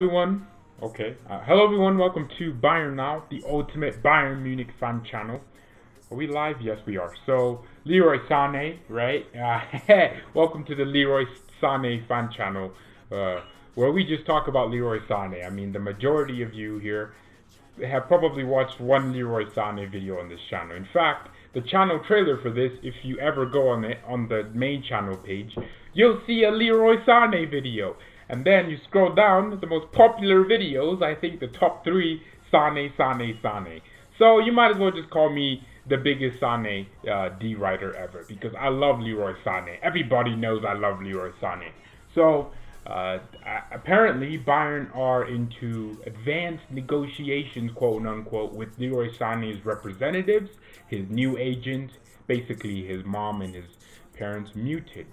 Everyone. Okay. Hello everyone, welcome to Bayern Now, the ultimate Bayern Munich fan channel. Are we live? Yes, we are. So, Leroy Sane, right? Welcome to the Leroy Sane fan channel, where we just talk about Leroy Sane. I mean, the majority of you here have probably watched one Leroy Sane video on this channel. In fact, the channel trailer for this, if you ever go on the main channel page, you'll see a Leroy Sane video. And then you scroll down, the most popular videos, I think the top 3, Sane. So you might as well just call me the biggest Sane D writer ever, because I love Leroy Sane. Everybody knows I love Leroy Sane. So apparently Bayern are into advanced negotiations, quote unquote, with Leroy Sane's representatives, his new agent, basically his mom and his parents muted.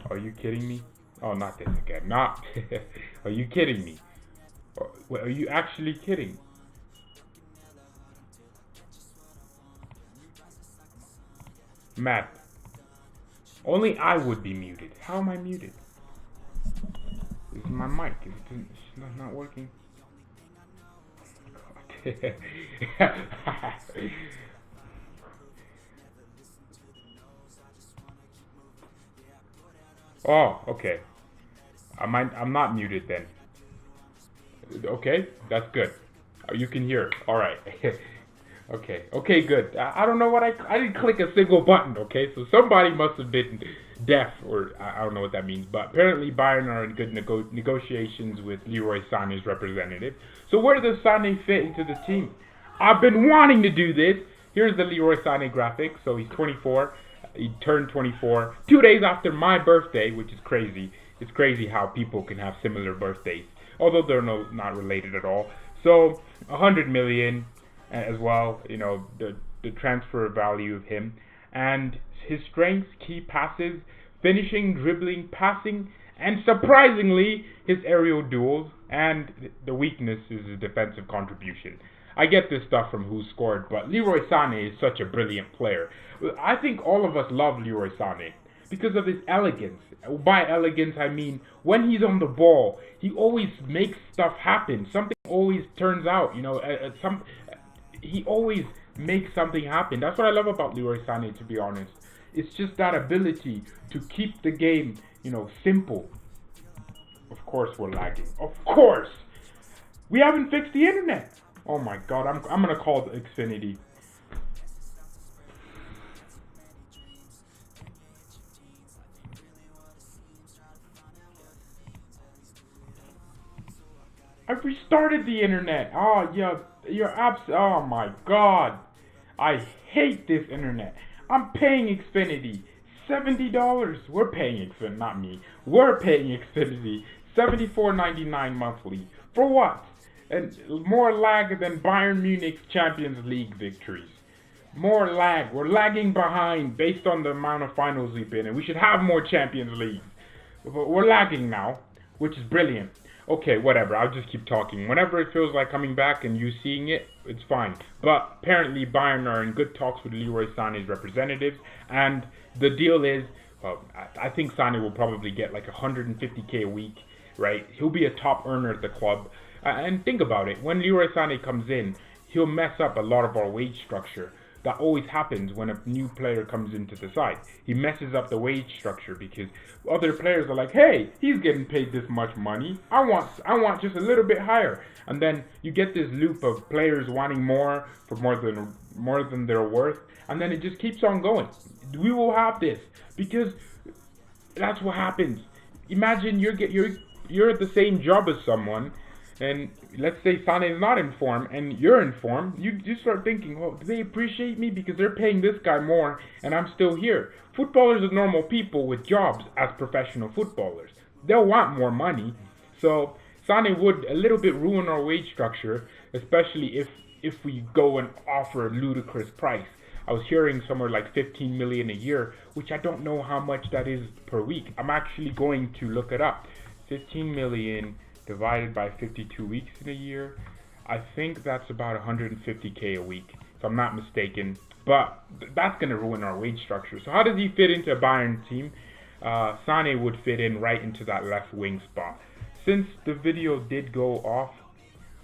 Are you kidding me? Oh, not this again. Not. Are you kidding me? Are you actually kidding? Matt. Only I would be muted. How am I muted? This is my mic. It's not working. Oh, okay. I'm not muted then. Okay, that's good. You can hear. All right. Okay, good. I don't know what I didn't click a single button. Okay, so somebody must have been deaf, or I don't know what that means. But apparently Bayern are in good negotiations with Leroy Sane's representative. So where does Sane fit into the team? I've been wanting to do this. Here's the Leroy Sane graphic. So he's 24. He turned 24 2 days after my birthday, which is crazy. It's crazy how people can have similar birthdays, although they're not related at all. So 100 million as well, you know, the transfer value of him, and his strengths: key passes, finishing, dribbling, passing, and surprisingly his aerial duels, and the weakness is his defensive contribution. I get this stuff from Who Scored, but Leroy Sane is such a brilliant player. I think all of us love Leroy Sane because of his elegance. By elegance, I mean when he's on the ball, he always makes stuff happen. Something always turns out, you know. He always makes something happen. That's what I love about Leroy Sane, to be honest. It's just that ability to keep the game, you know, simple. Of course we're lagging. Of course! We haven't fixed the internet! Oh my god, I'm gonna call Xfinity. I've restarted the internet. Oh, yeah, oh my god. I hate this internet. I'm paying Xfinity $70. We're paying Xfinity, not me. We're paying Xfinity $74.99 monthly. For what? And more lag than Bayern Munich's Champions League victories. More lag. We're lagging behind based on the amount of finals we've been in. We should have more Champions Leagues. But we're lagging now, which is brilliant. Okay, whatever, I'll just keep talking. Whenever it feels like coming back and you seeing it, it's fine. But apparently Bayern are in good talks with Leroy Sane's representatives, and the deal is, well, I think Sane will probably get like 150k a week, right? He'll be a top earner at the club. And think about it, when Leroy Sane comes in, he'll mess up a lot of our wage structure. That always happens when a new player comes into the side. He messes up the wage structure because other players are like, hey, he's getting paid this much money. I want just a little bit higher. And then you get this loop of players wanting more for more than they're worth. And then it just keeps on going. We will have this because that's what happens. Imagine you're at the same job as someone, and let's say Sane is not in form and you're in form, you start thinking, well, do they appreciate me because they're paying this guy more and I'm still here? Footballers are normal people with jobs as professional footballers. They'll want more money. So Sane would a little bit ruin our wage structure, especially if we go and offer a ludicrous price. I was hearing somewhere like 15 million a year, which I don't know how much that is per week. I'm actually going to look it up. 15 million divided by 52 weeks in a year, I think that's about 150k a week, if I'm not mistaken. But that's going to ruin our wage structure. So how does he fit into a Bayern team? Sane would fit in right into that left wing spot. since the video did go off,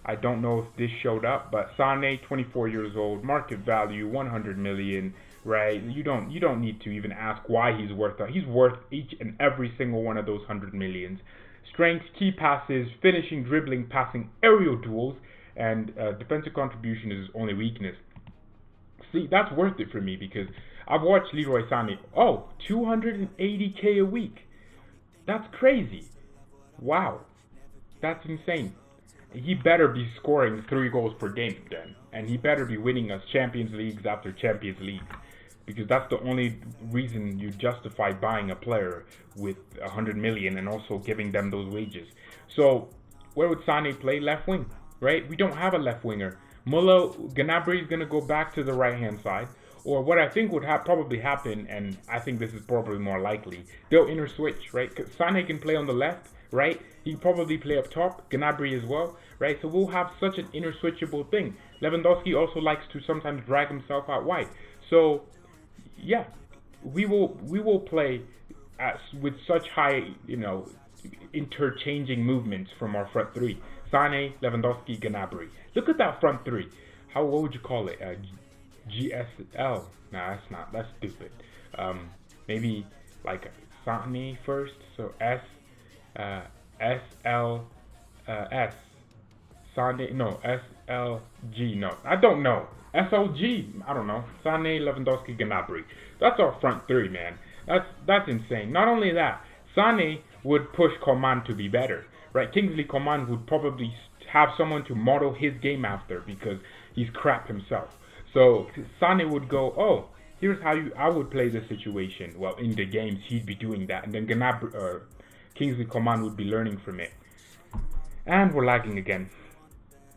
I don't know if this showed up, but Sane, 24 years old, market value 100 million, right? You don't need to even ask why he's worth that. He's worth each and every single one of those 100 millions. Strength, key passes, finishing, dribbling, passing, aerial duels, and defensive contribution is his only weakness. See, that's worth it for me because I've watched Leroy Sane. Oh, 280K a week. That's crazy. Wow. That's insane. He better be scoring 3 goals per game then. And he better be winning us Champions Leagues after Champions Leagues. Because that's the only reason you justify buying a player with 100 million and also giving them those wages. So, where would Sane play? Left wing, right? We don't have a left winger. Gnabry is going to go back to the right-hand side. Or what I think would probably happen, and I think this is probably more likely, they'll inter-switch, right? Because Sane can play on the left, right? He can probably play up top, Gnabry as well, right? So we'll have such an inter-switchable thing. Lewandowski also likes to sometimes drag himself out wide. So, yeah, we will play with such high, interchanging movements from our front three. Sane, Lewandowski, Gnabry. Look at that front three. What would you call it? GSL? Nah, that's not. That's stupid. Maybe like Sane first. So SLS. Sane. No, SLG. No, I don't know. SLG. I don't know. Sane, Lewandowski, Gnabry. That's our front three, man. That's insane. Not only that, Sane would push Coman to be better. Right, Kingsley Coman would probably have someone to model his game after because he's crap himself. So Sane would go, oh, here's how I would play this situation. Well, in the games, he'd be doing that. And then Kingsley Coman would be learning from it. And we're lagging again.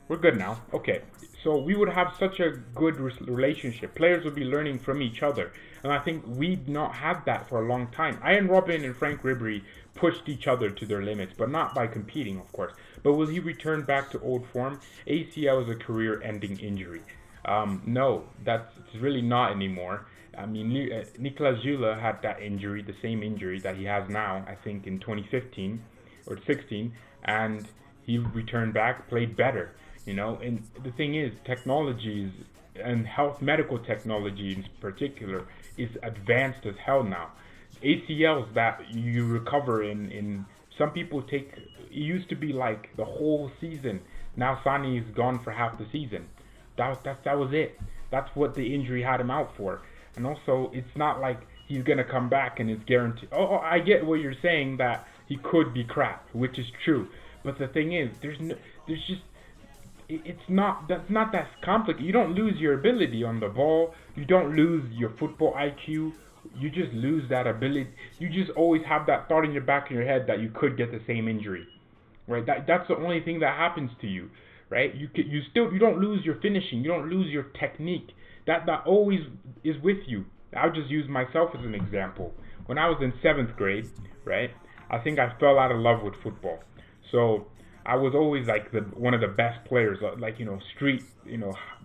We're good now. Okay, so we would have such a good relationship. Players would be learning from each other. And I think we've not had that for a long time. Ian Robben and Frank Ribery pushed each other to their limits, but not by competing, of course. But will he return back to old form? ACL is a career-ending injury. No, it's really not anymore. I mean, Niklas Süle had that injury, the same injury that he has now, I think in 2015 or 16, and he returned back, played better, And the thing is, technologies and medical technology in particular is advanced as hell now. ACLs that you recover in some people it used to be like the whole season. Now Sane is gone for half the season. That was it. That's what the injury had him out for. And also, it's not like he's gonna come back and it's guaranteed. Oh, I get what you're saying, that he could be crap, which is true. But the thing is, that's not that complicated. You don't lose your ability on the ball. You don't lose your football IQ. You just lose that ability. You just always have that thought in your back of your head that you could get the same injury, right? That's the only thing that happens to you, right? You don't lose your finishing. You don't lose your technique. That always is with you. I'll just use myself as an example. When I was in 7th grade, right? I think I fell out of love with football. So I was always like one of the best players, street,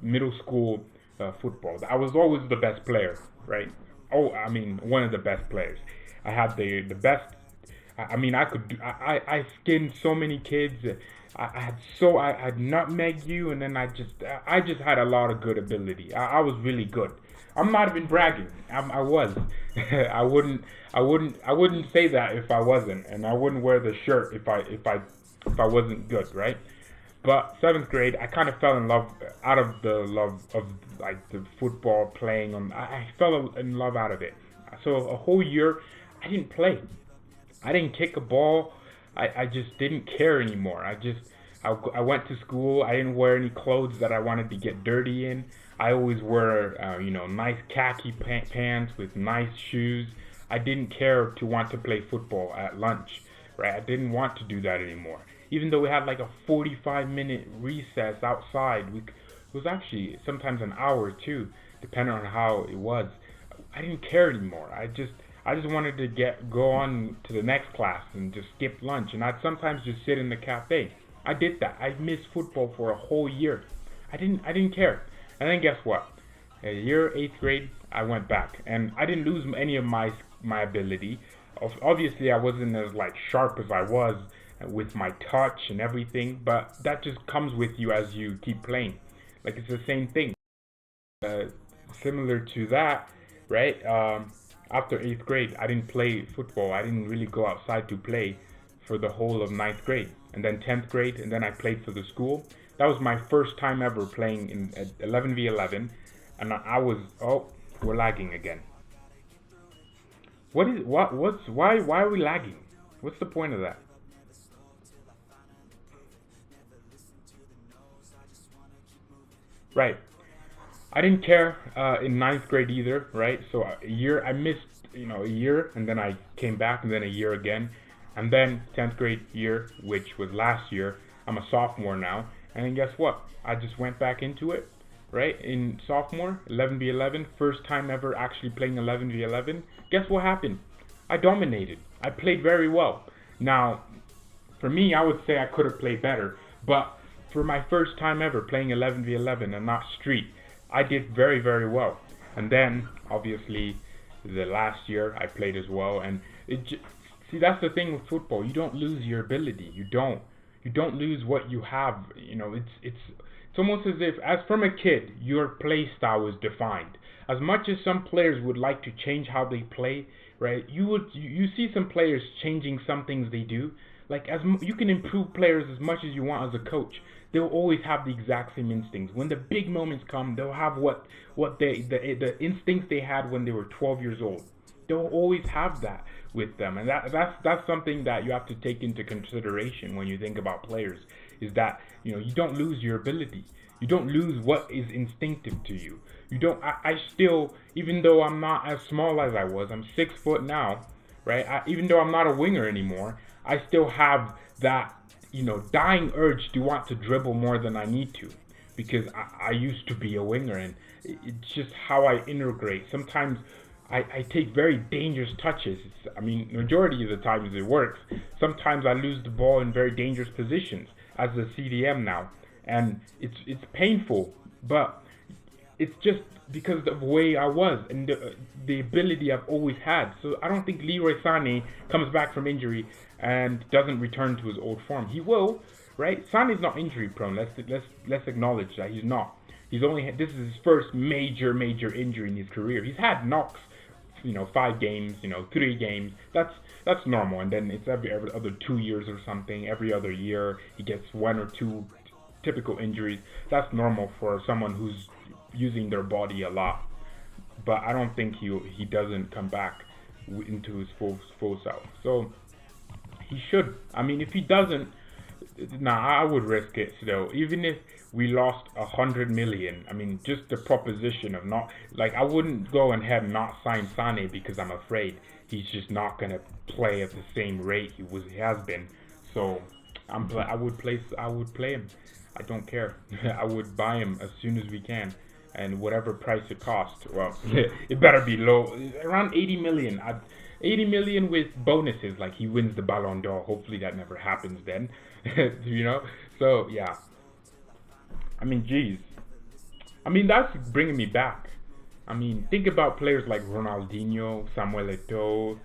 middle school football. I was always the best player, right? Oh, I mean, one of the best players. I had the best. I skinned so many kids. I'd nutmeg you, and then I just had a lot of good ability. I was really good. I'm not even bragging. I was. I wouldn't say that if I wasn't, and I wouldn't wear the shirt if I wasn't good, right? But 7th grade, I kind of fell in love out of the love of like the football playing. I fell in love out of it. So a whole year, I didn't play. I didn't kick a ball. I just didn't care anymore. I went to school. I didn't wear any clothes that I wanted to get dirty in. I always wear, nice khaki pants with nice shoes. I didn't care to want to play football at lunch, right? I didn't want to do that anymore. Even though we had like a 45-minute recess outside, it was actually sometimes an hour too, depending on how it was. I didn't care anymore. I just wanted to go on to the next class and just skip lunch, and I'd sometimes just sit in the cafe. I did that. I missed football for a whole year. I didn't care. And then guess what? A year, 8th grade, I went back, and I didn't lose any of my ability. Obviously, I wasn't as like sharp as I was with my touch and everything, but that just comes with you as you keep playing. Like, it's the same thing. Uh, Similar to that, right? After 8th grade, I didn't play football. I didn't really go outside to play for the whole of 9th grade. And then 10th grade, and then I played for the school. That was my first time ever playing in 11v11. And I was, oh, we're lagging again. Why are we lagging? What's the point of that? Right. I didn't care in 9th grade either, right? So a year, I missed, a year, and then I came back, and then a year again. And then 10th grade year, which was last year, I'm a sophomore now. And then guess what? I just went back into it, right? In sophomore, 11v11, first time ever actually playing 11v11. Guess what happened? I dominated. I played very well. Now, for me, I would say I could have played better. But for my first time ever playing 11v11 and not street, I did very, very well. And then, obviously, the last year I played as well. And see, that's the thing with football. You don't lose your ability. You don't lose what you have. It's almost as if, as from a kid, your play style was defined. As much as some players would like to change how they play, right? You see some players changing some things they do. Like, you can improve players as much as you want as a coach. They'll always have the exact same instincts. When the big moments come, they'll have the instincts they had when they were 12 years old. They'll always have that with them, and that's something that you have to take into consideration when you think about players. Is that you don't lose your ability. You don't lose what is instinctive to you. You don't. I still, even though I'm not as small as I was, I'm 6 foot now, right? Even though I'm not a winger anymore, I still have that dying urge to want to dribble more than I need to, because I used to be a winger, and it's just how I integrate. Sometimes I take very dangerous touches. Majority of the times it works. Sometimes I lose the ball in very dangerous positions as a CDM now, and it's painful, but it's just because of the way I was and the ability I've always had. So I don't think Leroy Sane comes back from injury and doesn't return to his old form. He will, right? Sane's not injury prone. Let's acknowledge that he's not. This is his first major injury in his career. He's had knocks, 5 games, 3 games. That's normal. And then it's every other 2 years or something. Every other year he gets 1 or 2 typical injuries. That's normal for someone who's using their body a lot. But I don't think he doesn't come back into his full self. So he should. If he doesn't, I would risk it still. Even if we lost 100 million, just the proposition of not, I wouldn't go ahead and not sign Sane because I'm afraid he's just not gonna play at the same rate he has been. So I would play him. I don't care. I would buy him as soon as we can, and whatever price it costs. Well, it better be low, around 80 million. 80 million with bonuses, like he wins the Ballon d'Or. Hopefully that never happens then. So yeah. Geez. That's bringing me back. Think about players like Ronaldinho, Samuel Eto'o,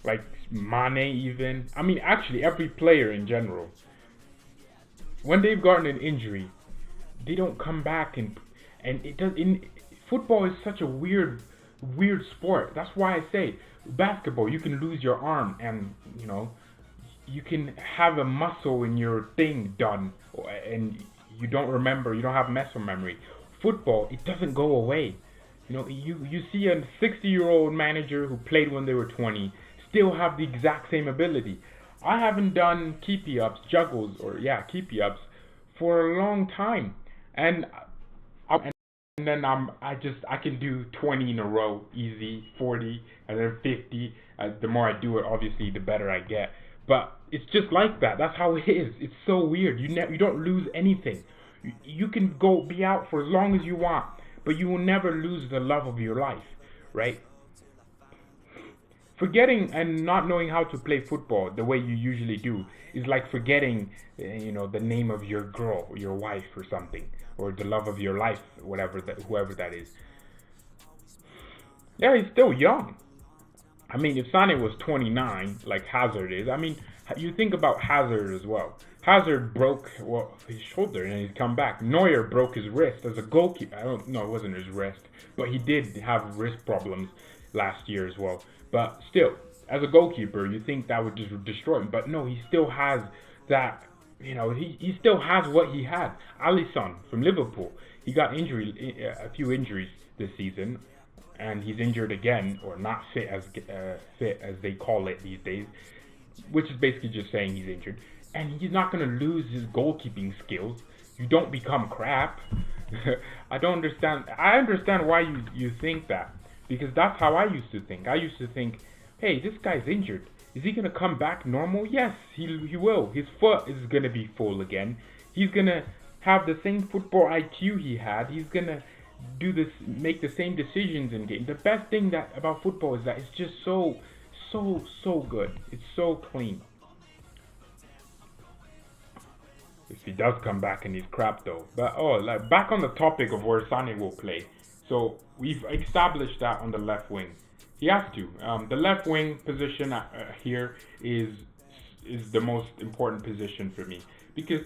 like Mane even. Actually every player in general. When they've gotten an injury, they don't come back, and it does. Football is such a weird sport. That's why I say basketball, you can lose your arm, and you can have a muscle in your thing done, and you don't remember. You don't have muscle memory. Football, it doesn't go away. You see a 60-year-old manager who played when they were 20 still have the exact same ability. I haven't done keepy-ups, juggles, keepy-ups for a long time, and then I can do 20 in a row, easy, 40, and then 50. The more I do it, obviously, the better I get. But it's just like that. That's how it is. It's so weird. You don't lose anything. You can be out for as long as you want, but you will never lose the love of your life, right? Forgetting and not knowing how to play football the way you usually do is like forgetting, the name of your girl, or your wife, or something, or the love of your life, whoever that is. Yeah, he's still young. If Sane was 29, like Hazard is, You think about Hazard as well. Hazard broke his shoulder and he's come back. Neuer broke his wrist as a goalkeeper. I don't know, it wasn't his wrist, but he did have wrist problems last year as well. But still, as a goalkeeper, you think that would just destroy him. But no, he still has that. He still has what he had. Alisson from Liverpool, he got a few injuries this season, and he's injured again, or not fit as they call it these days, which is basically just saying he's injured. And he's not going to lose his goalkeeping skills. You don't become crap. I don't understand. I understand why you think that, because that's how I used to think. I used to think, hey, this guy's injured. Is he going to come back normal? Yes, he will. His foot is going to be full again. He's going to have the same football IQ he had. He's going to make the same decisions in game. The best thing about football is that it's just so good. It's so clean. If he does come back and he's crap though. But back on the topic of where Sane will play. So we've established that on the left wing. He has to. The left wing position here is the most important position for me, because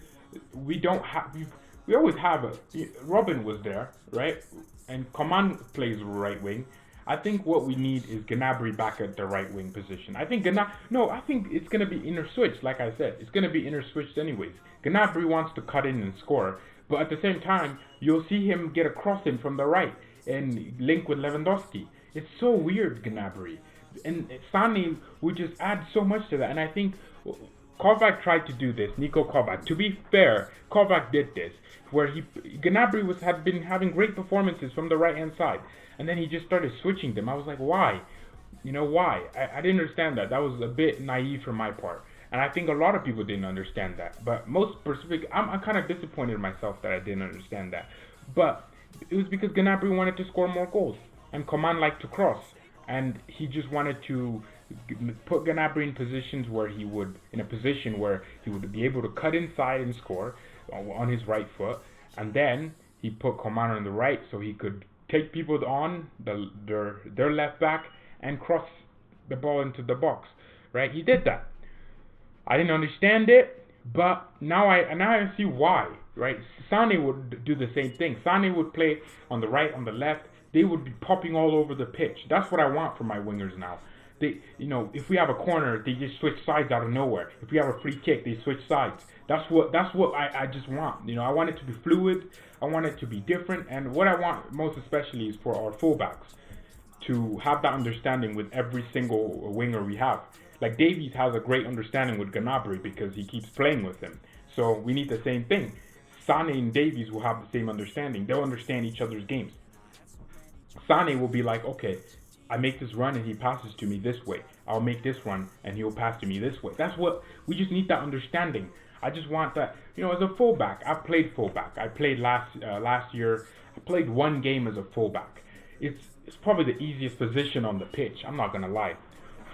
we always have Robin was there, right? And Coman plays right wing. I think what we need is Gnabry back at the right wing position. I think I think it's gonna be inner switched. Like I said, it's gonna be inner switched anyways. Gnabry wants to cut in and score, but at the same time, you'll see him get a cross in from the right and link with Lewandowski. It's so weird, Gnabry. And Sane would just add so much to that. And I think Kovac tried to do this, Nico Kovac. To be fair, Kovac did this, where Gnabry had been having great performances from the right-hand side. And then he just started switching them. I was like, why? Why? I didn't understand that. That was a bit naive from my part. And I think a lot of people didn't understand that. But I'm kind of disappointed in myself that I didn't understand that. But it was because Gnabry wanted to score more goals. And Coman liked to cross. And he just wanted to put Gnabry in positions where he would be able to cut inside and score on his right foot. And then he put Coman on the right so he could take people on their left back and cross the ball into the box. Right? He did that. I didn't understand it, but now I see why. Right? Sane would do the same thing. Sane would play on the right, on the left. They would be popping all over the pitch. That's what I want from my wingers now. If we have a corner, they just switch sides out of nowhere. If we have a free kick, they switch sides. That's what I just want. I want it to be fluid. I want it to be different. And what I want most especially is for our fullbacks to have that understanding with every single winger we have. Like Davies has a great understanding with Gnabry because he keeps playing with him. So we need the same thing. Sane and Davies will have the same understanding. They'll understand each other's games. Sane will be like, okay, I make this run and he passes to me this way. I'll make this run and he'll pass to me this way. That's what we just need, that understanding. I just want that. As a fullback, I've played fullback. I played last year. I played one game as a fullback. It's probably the easiest position on the pitch. I'm not gonna lie.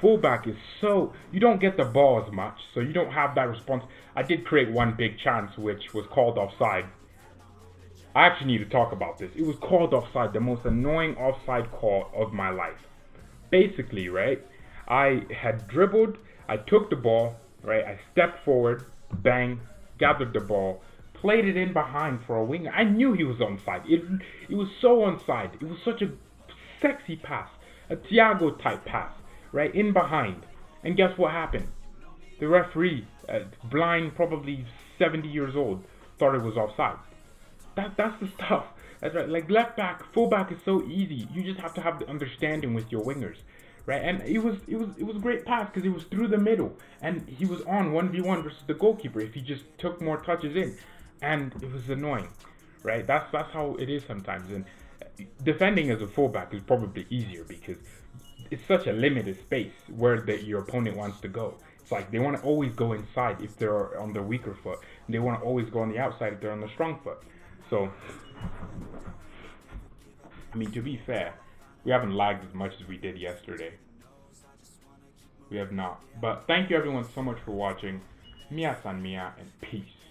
Fullback is you don't get the ball as much, so you don't have that response. I did create one big chance which was called offside. I actually need to talk about this. It was called offside, the most annoying offside call of my life. Basically, right, I had dribbled, I took the ball, right, I stepped forward, bang, gathered the ball, played it in behind for a winger. I knew he was onside. It was so onside. It was such a sexy pass, a Thiago type pass, right, in behind. And guess what happened? The referee, blind, probably 70 years old, thought it was offside. That's the stuff. That's right. Like left back, full back is so easy. You just have to have the understanding with your wingers, right? And it was a great pass because it was through the middle, and he was on 1v1 versus the goalkeeper if he just took more touches in, and it was annoying, right? That's how it is sometimes. And defending as a fullback is probably easier because it's such a limited space where your opponent wants to go. It's like they want to always go inside if they're on their weaker foot, and they want to always go on the outside if they're on the strong foot. So, to be fair, we haven't lagged as much as we did yesterday. We have not. But thank you everyone so much for watching. Mia san mia and peace.